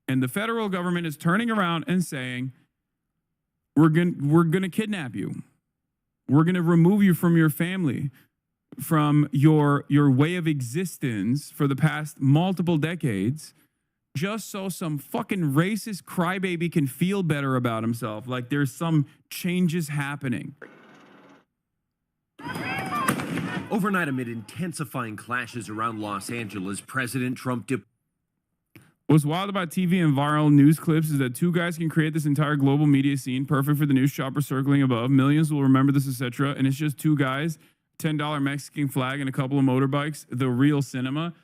And the federal government is turning around and saying, we're going to kidnap you. We're going to remove you from your family, from your way of existence for the past multiple decades, just so some fucking racist crybaby can feel better about himself, like there's some changes happening. Overnight, amid intensifying clashes around Los Angeles, President Trump What's wild about TV and viral news clips is that two guys can create this entire global media scene, perfect for the news chopper circling above. Millions will remember this, etc. And it's just two guys, $10 Mexican flag, and a couple of motorbikes. The real cinema.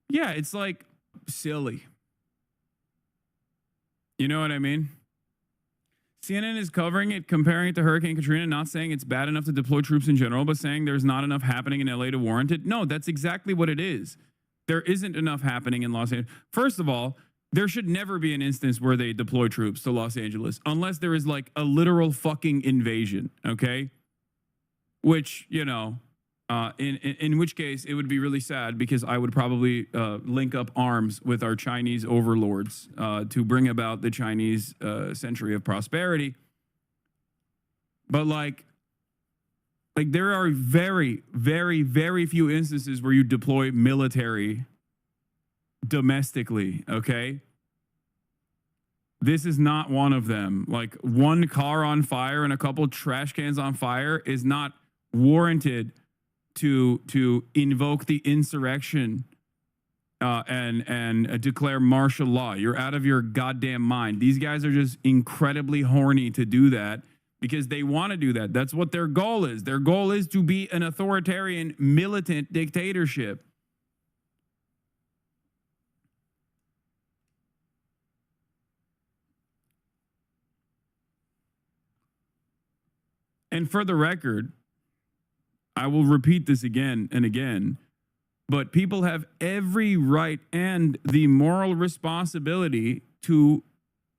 Yeah, it's like silly. You know what I mean? CNN is covering it, comparing it to Hurricane Katrina, not saying it's bad enough to deploy troops in general, but saying there's not enough happening in LA to warrant it. No, that's exactly what it is. There isn't enough happening in Los Angeles. First of all, there should never be an instance where they deploy troops to Los Angeles unless there is like a literal fucking invasion, okay? Which, you know, in which case it would be really sad because I would probably link up arms with our Chinese overlords to bring about the Chinese century of prosperity. But like there are very, very, very few instances where you deploy military domestically, okay? This is not one of them. Like one car on fire and a couple trash cans on fire is not warranted to invoke the insurrection and declare martial law. You're out of your goddamn mind. These guys are just incredibly horny to do that because they want to do that. That's what their goal is. Their goal is to be an authoritarian, militant dictatorship. And for the record, I will repeat this again and again, but people have every right and the moral responsibility to,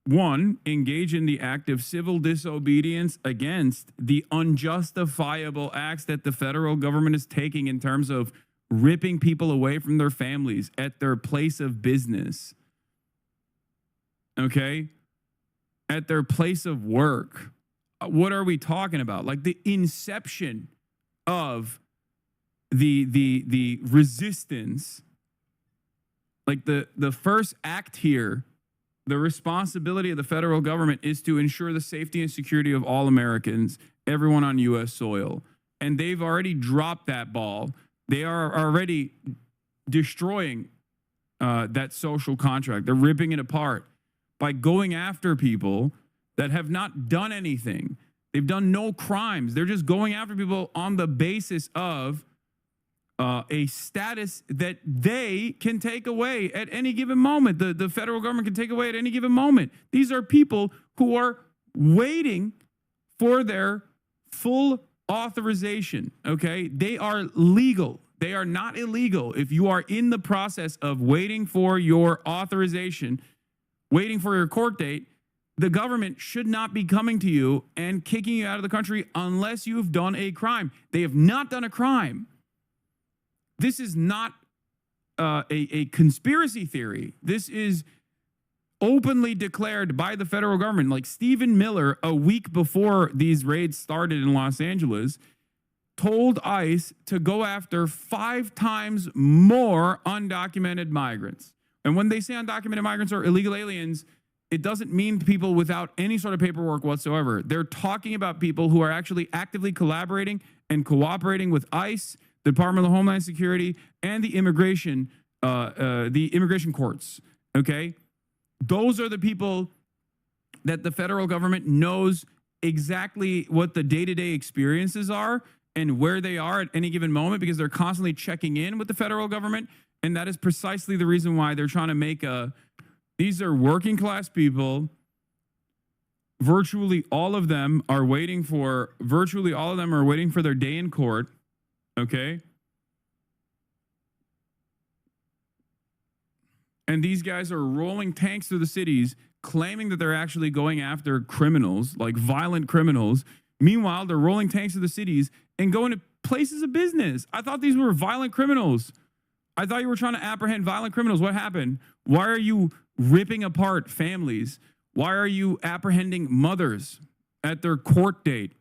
one, engage in the act of civil disobedience against the unjustifiable acts that the federal government is taking in terms of ripping people away from their families at their place of business. Okay? At their place of work. What are we talking about? Like the inception of the resistance, like the first act here, the responsibility of the federal government is to ensure the safety and security of all Americans, everyone on U.S. soil. And they've already dropped that ball. They are already destroying that social contract. They're ripping it apart by going after people that have not done anything. They've done no crimes. They're just going after people on the basis of a status that they can take away at any given moment. The federal government can take away at any given moment. These are people who are waiting for their full authorization, okay? They are legal. They are not illegal. If you are in the process of waiting for your authorization, waiting for your court date, the government should not be coming to you and kicking you out of the country unless you've done a crime. They have not done a crime. This is not a conspiracy theory. This is openly declared by the federal government. Like Stephen Miller, a week before these raids started in Los Angeles, told ICE to go after 5 times more undocumented migrants. And when they say undocumented migrants are illegal aliens, it doesn't mean people without any sort of paperwork whatsoever. They're talking about people who are actually actively collaborating and cooperating with ICE, the Department of Homeland Security, and the immigration courts. Okay, those are the people that the federal government knows exactly what the day-to-day experiences are and where they are at any given moment because they're constantly checking in with the federal government, and that is precisely the reason why they're trying to make a. These are working class people. Virtually all of them are waiting for their day in court. Okay. And these guys are rolling tanks through the cities, claiming that they're actually going after criminals, like violent criminals. Meanwhile, they're rolling tanks through the cities and going to places of business. I thought these were violent criminals. I thought you were trying to apprehend violent criminals. What happened? Why are you ripping apart families? Why are you apprehending mothers at their court date?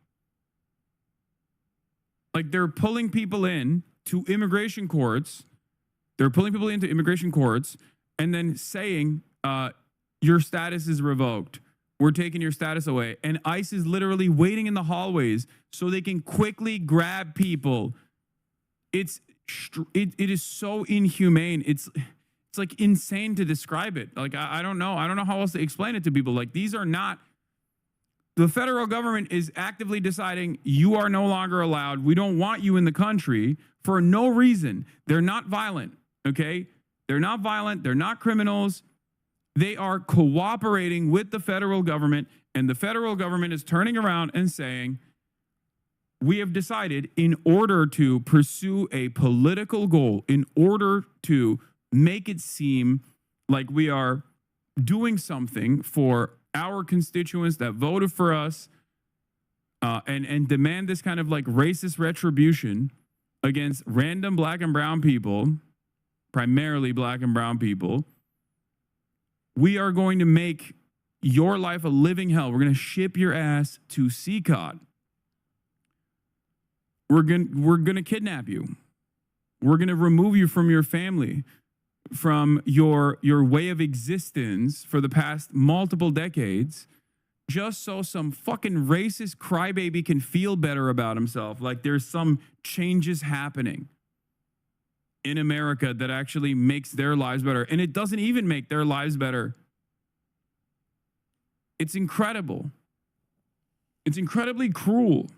Like, they're pulling people in to immigration courts. They're pulling people into immigration courts and then saying, your status is revoked. We're taking your status away. And ICE is literally waiting in the hallways so they can quickly grab people. It is so inhumane. It's like insane to describe it. Like, I don't know. I don't know how else to explain it to people. Like, these are not, the federal government is actively deciding you are no longer allowed. We don't want you in the country for no reason. They're not violent, okay? They're not violent. They're not criminals. They are cooperating with the federal government, and the federal government is turning around and saying, we have decided, in order to pursue a political goal, in order to make it seem like we are doing something for our constituents that voted for us, and demand this kind of like racist retribution against random black and brown people, primarily black and brown people, we are going to make your life a living hell. We're going to ship your ass to CCOT. We're going to kidnap you. We're going to remove you from your family, from your way of existence for the past multiple decades, just so some fucking racist crybaby can feel better about himself. Like there's some changes happening in America that actually makes their lives better. And it doesn't even make their lives better. It's incredible. It's incredibly cruel.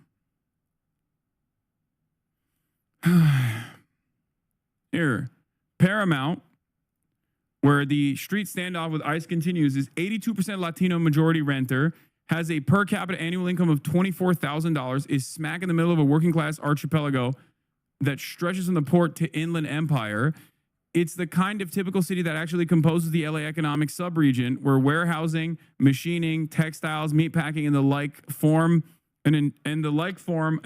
Here, Paramount, where the street standoff with ICE continues, is 82% Latino majority renter, has a per capita annual income of $24,000, is smack in the middle of a working class archipelago that stretches from the port to inland empire. It's the kind of typical city that actually composes the LA economic subregion, where warehousing, machining, textiles, meatpacking, and the like form an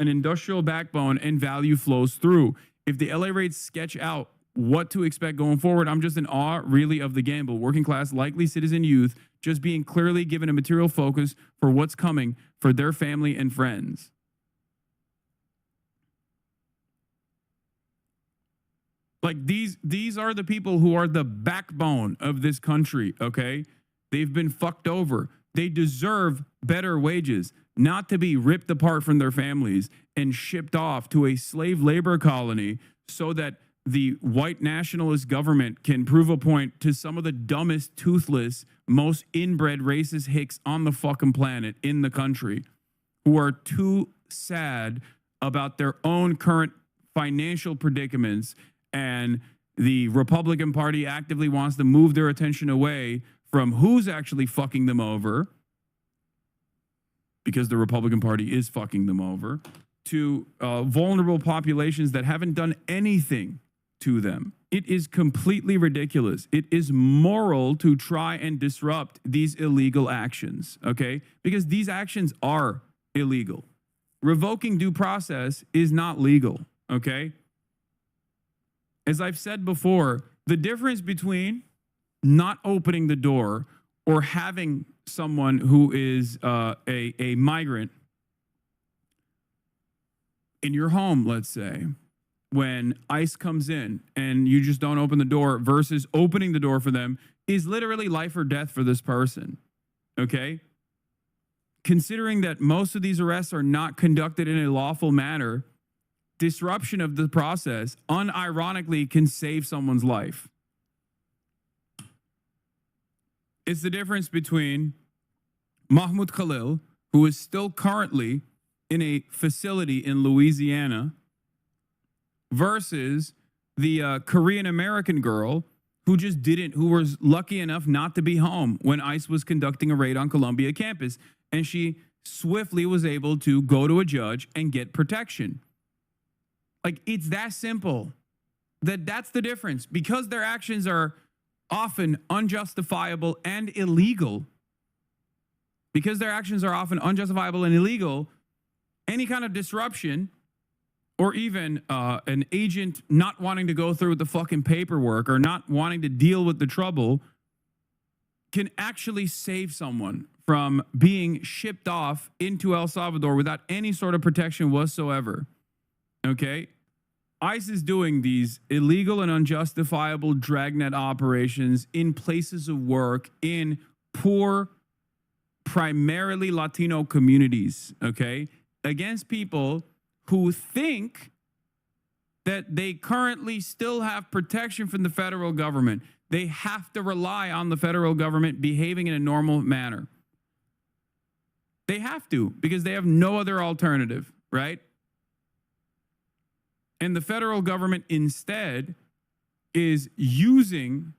industrial backbone and value flows through. If the LA rates sketch out what to expect going forward, I'm just in awe, really, of the gamble. Working class, likely citizen youth, just being clearly given a material focus for what's coming for their family and friends. Like these are the people who are the backbone of this country, okay? They've been fucked over. They deserve better wages, not to be ripped apart from their families and shipped off to a slave labor colony so that the white nationalist government can prove a point to some of the dumbest, toothless, most inbred racist hicks on the fucking planet in the country, who are too sad about their own current financial predicaments. And the Republican Party actively wants to move their attention away from who's actually fucking them over, because the Republican Party is fucking them over, to vulnerable populations that haven't done anything to them. It is completely ridiculous. It is moral to try and disrupt these illegal actions, okay? Because these actions are illegal. Revoking due process is not legal, okay? As I've said before, the difference between not opening the door or having someone who is a migrant in your home, let's say, when ICE comes in and you just don't open the door versus opening the door for them, is literally life or death for this person, okay? Considering that most of these arrests are not conducted in a lawful manner, disruption of the process unironically can save someone's life. It's the difference between Mahmoud Khalil, who is still currently in a facility in Louisiana, versus the Korean American girl who was lucky enough not to be home when ICE was conducting a raid on Columbia campus. And she swiftly was able to go to a judge and get protection. Like, it's that simple. That's the difference. Because their actions are often unjustifiable and illegal, any kind of disruption, or even an agent not wanting to go through with the fucking paperwork or not wanting to deal with the trouble, can actually save someone from being shipped off into El Salvador without any sort of protection whatsoever. Okay? ICE is doing these illegal and unjustifiable dragnet operations in places of work in poor, primarily Latino communities, okay? Against people who think that they currently still have protection from the federal government. They have to rely on the federal government behaving in a normal manner. They have to, because they have no other alternative, right? And the federal government instead is using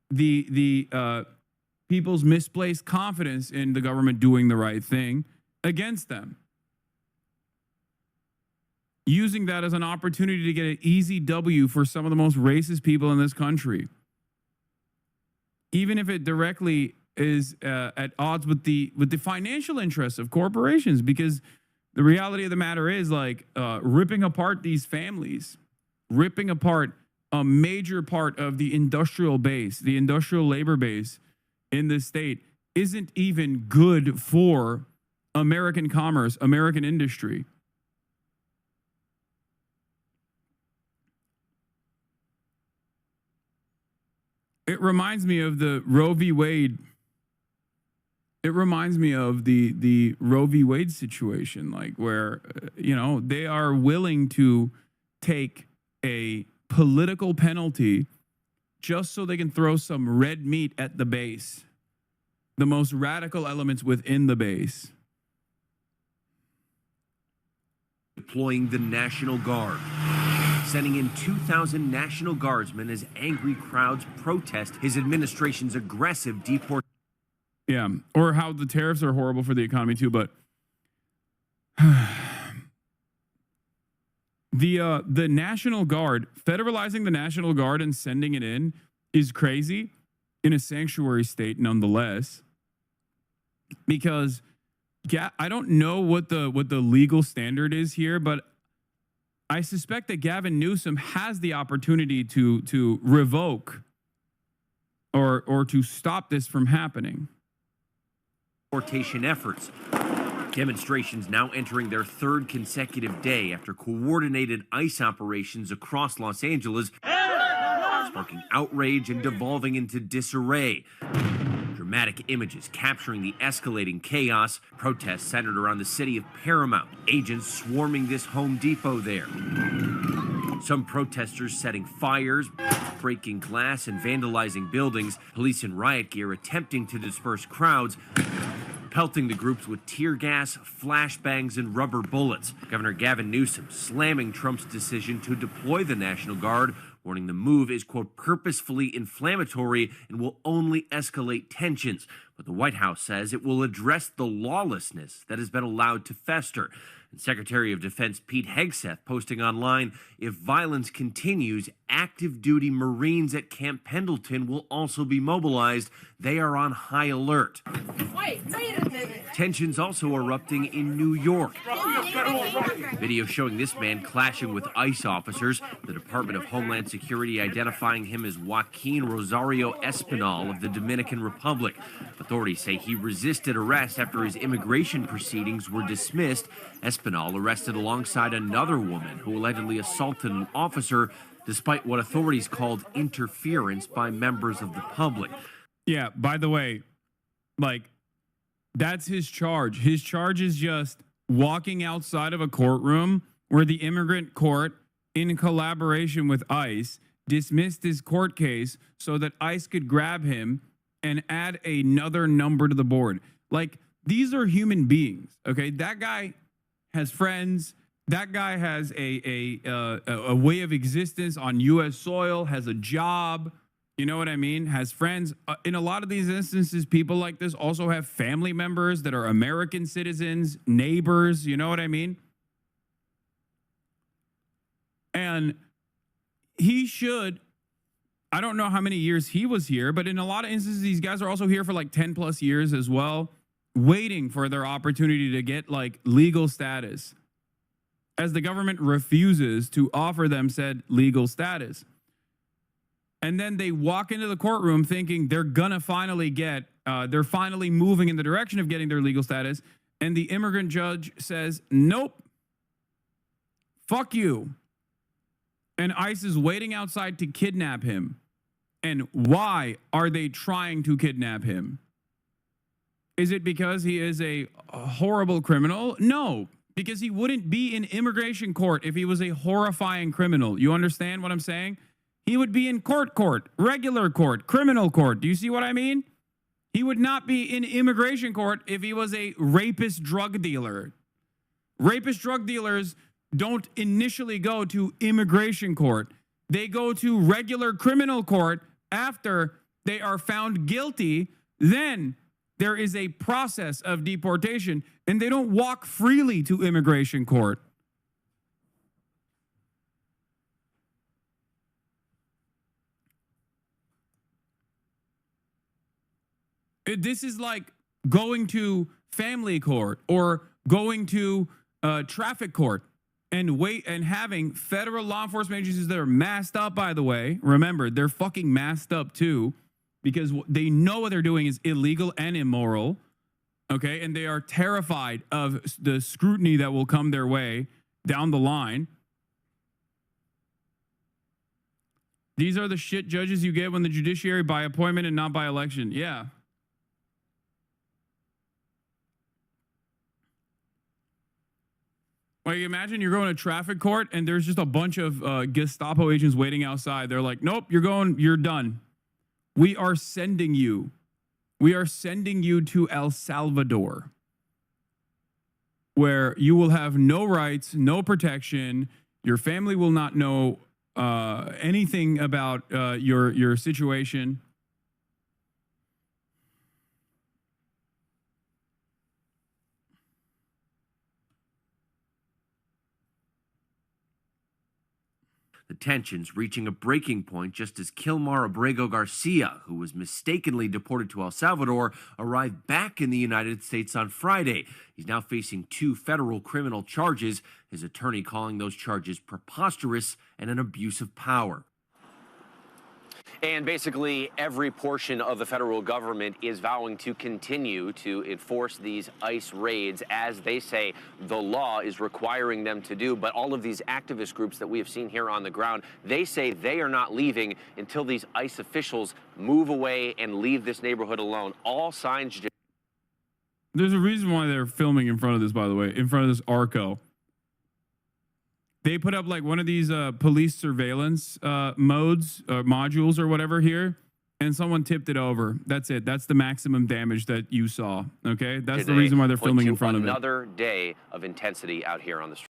the people's misplaced confidence in the government doing the right thing against them. Using that as an opportunity to get an easy W for some of the most racist people in this country. Even if it directly is at odds with the financial interests of corporations, because the reality of the matter is, like, ripping apart these families, ripping apart a major part of the industrial base, the industrial labor base in this state, isn't even good for American commerce, American industry. It reminds me of the Roe v. Wade. It reminds me of the Roe v. Wade situation, like where, they are willing to take a political penalty just so they can throw some red meat at the base, the most radical elements within the base. Deploying the National Guard, sending in 2,000 National Guardsmen as angry crowds protest his administration's aggressive deportation. Yeah, or how the tariffs are horrible for the economy too, but the National Guard, federalizing the National Guard and sending it in is crazy in a sanctuary state nonetheless. Because I don't know what the legal standard is here, but I suspect that Gavin Newsom has the opportunity to revoke or to stop this from happening. Deportation efforts. Demonstrations now entering their third consecutive day after coordinated ICE operations across Los Angeles, sparking outrage and devolving into disarray. Dramatic images capturing the escalating chaos. Protests centered around the city of Paramount. Agents swarming this Home Depot there. Some protesters setting fires, breaking glass, and vandalizing buildings. Police in riot gear attempting to disperse crowds, pelting the groups with tear gas, flashbangs, and rubber bullets. Governor Gavin Newsom slamming Trump's decision to deploy the National Guard, warning the move is, quote, purposefully inflammatory and will only escalate tensions. But the White House says it will address the lawlessness that has been allowed to fester. And Secretary of Defense Pete Hegseth posting online, if violence continues, active duty Marines at Camp Pendleton will also be mobilized. They are on high alert. Wait a minute. Tensions also erupting in New York. Video showing this man clashing with ICE officers. The Department of Homeland Security identifying him as Joaquin Rosario Espinal of the Dominican Republic. Authorities say he resisted arrest after his immigration proceedings were dismissed. Espinal arrested alongside another woman who allegedly assaulted an officer despite what authorities called interference by members of the public. Yeah, by the way, like, that's his charge. His charge is just walking outside of a courtroom where the immigrant court, in collaboration with ICE, dismissed his court case so that ICE could grab him and add another number to the board. Like, these are human beings, okay? That guy has friends. That guy has a way of existence on U.S. soil, has a job. You know what I mean? Has friends. In a lot of these instances, people like this also have family members that are American citizens, neighbors. You know what I mean? And he should, I don't know how many years he was here, but in a lot of instances, these guys are also here for like 10 plus years as well, waiting for their opportunity to get like legal status, as the government refuses to offer them said legal status. And then they walk into the courtroom thinking they're gonna finally get, they're finally moving in the direction of getting their legal status. And the immigrant judge says, nope, fuck you. And ICE is waiting outside to kidnap him. And why are they trying to kidnap him? Is it because he is a horrible criminal? No, because he wouldn't be in immigration court if he was a horrifying criminal. You understand what I'm saying? He would be in court, regular court, criminal court. Do you see what I mean? He would not be in immigration court if he was a rapist drug dealer. Rapist drug dealers don't initially go to immigration court. They go to regular criminal court after they are found guilty. Then there is a process of deportation, and they don't walk freely to immigration court. This is like going to family court or going to traffic court and wait and having federal law enforcement agencies that are masked up, by the way. Remember, they're fucking masked up too, because they know what they're doing is illegal and immoral. Okay. And they are terrified of the scrutiny that will come their way down the line. These are the shit judges you get when the judiciary by appointment and not by election. Yeah. Like, imagine you're going to traffic court and there's just a bunch of Gestapo agents waiting outside. They're like, nope, you're done. We are sending you to El Salvador, where you will have no rights, no protection. Your family will not know anything about your situation. The tensions reaching a breaking point just as Kilmar Abrego Garcia, who was mistakenly deported to El Salvador, arrived back in the United States on Friday. He's now facing 2 federal criminal charges, his attorney calling those charges preposterous and an abuse of power. And basically, every portion of the federal government is vowing to continue to enforce these ICE raids, as they say the law is requiring them to do. But all of these activist groups that we have seen here on the ground, they say they are not leaving until these ICE officials move away and leave this neighborhood alone. All signs. There's a reason why they're filming in front of this, by the way, in front of this Arco. They put up like one of these police surveillance modules or whatever here, and someone tipped it over. That's it. That's the maximum damage that you saw. Okay, that's the reason why they're filming in front of it. Another day of intensity out here on the street.